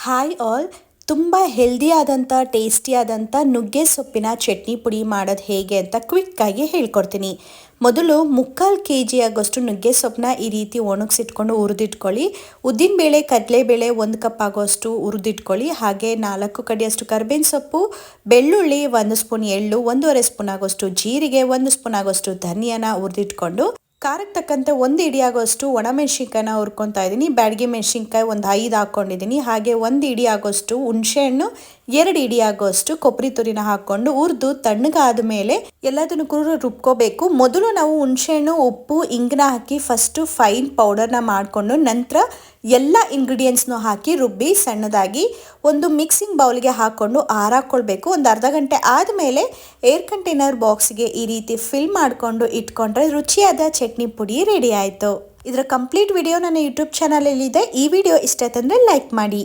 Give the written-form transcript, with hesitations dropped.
Hi all, ತುಂಬ ಹೆಲ್ದಿಯಾದಂಥ ಟೇಸ್ಟಿಯಾದಂಥ ನುಗ್ಗೆ ಸೊಪ್ಪಿನ ಚಟ್ನಿ ಪುಡಿ ಮಾಡೋದು ಹೇಗೆ ಅಂತ ಕ್ವಿಕ್ಕಾಗಿ ಹೇಳ್ಕೊಡ್ತೀನಿ. ಮೊದಲು 3/4 kg ಆಗೋಷ್ಟು ನುಗ್ಗೆ ಸೊಪ್ಪನ್ನ ಈ ರೀತಿ ಒಣಗಿಸಿಟ್ಕೊಂಡು ಹುರಿದಿಟ್ಕೊಳ್ಳಿ. ಉದ್ದಿನಬೇಳೆ, ಕಡಲೆಬೇಳೆ 1 ಕಪ್ ಆಗೋಷ್ಟು ಹುರಿದಿಟ್ಕೊಳ್ಳಿ. ಹಾಗೆ 4 ಕಡ್ಡಿಯಷ್ಟು ಕರಿಬೇವಿನ ಸೊಪ್ಪು, ಬೆಳ್ಳುಳ್ಳಿ 1 ಸ್ಪೂನ್, ಎಳ್ಳು 1.5 ಸ್ಪೂನ್ ಆಗೋಷ್ಟು, ಜೀರಿಗೆ 1 ಸ್ಪೂನ್ ಆಗೋಷ್ಟು, ಧನಿಯಾನ ಹುರಿದಿಟ್ಕೊಂಡು ಖಾರಕ್ಕೆ ತಕ್ಕಂತೆ 1 ಇಡಿ ಆಗೋಷ್ಟು ಒಣಮೆಣಸಿನ್ಕಾಯಿನ ಹುರ್ಕೊತಾ ಇದ್ದೀನಿ. ಬ್ಯಾಡಗಿ ಮೆಣಸಿನ್ಕಾಯಿ ಒಂದು 5 ಹಾಕ್ಕೊಂಡಿದ್ದೀನಿ. ಹಾಗೆ 1 ಇಡಿ ಆಗೋಷ್ಟು ಹುಣಸೆಹಣ್ಣು, 2 ಇಡಿ ಆಗೋಷ್ಟು ಕೊಬ್ಬರಿ ತುರಿನ ಹಾಕ್ಕೊಂಡು ಹುರಿದು ತಣ್ಣಗಾದ ಮೇಲೆ ಎಲ್ಲದನ್ನು ಕೂಡ ರುಬ್ಕೋಬೇಕು. ಮೊದಲು ನಾವು ಹುಣಸೆಹಣ್ಣು, ಉಪ್ಪು, ಇಂಗನ್ನ ಹಾಕಿ ಫಸ್ಟು ಫೈನ್ ಪೌಡರ್ನ ಮಾಡಿಕೊಂಡು ನಂತರ ಎಲ್ಲ ಇಂಗ್ರೀಡಿಯೆಂಟ್ಸ್ನು ಹಾಕಿ ರುಬ್ಬಿ ಸಣ್ಣದಾಗಿ ಒಂದು ಮಿಕ್ಸಿಂಗ್ ಬೌಲ್ಗೆ ಹಾಕ್ಕೊಂಡು ಆರಾಕೊಳ್ಬೇಕು. ಒಂದು ಅರ್ಧ ಗಂಟೆ ಆದಮೇಲೆ ಏರ್ ಕಂಟೈನರ್ ಬಾಕ್ಸ್ಗೆ ಈ ರೀತಿ ಫಿಲ್ ಮಾಡಿಕೊಂಡು ಇಟ್ಕೊಂಡ್ರೆ ರುಚಿಯಾದ ಚಟ್ನಿ ಪುಡಿ ರೆಡಿ ಆಯಿತು. ಇದರ ಕಂಪ್ಲೀಟ್ ವಿಡಿಯೋ ನನ್ನ ಯೂಟ್ಯೂಬ್ ಚಾನಲಲ್ಲಿದೆ. ಈ ವಿಡಿಯೋ ಇಷ್ಟ ಆಯ್ತಂದರೆ ಲೈಕ್ ಮಾಡಿ.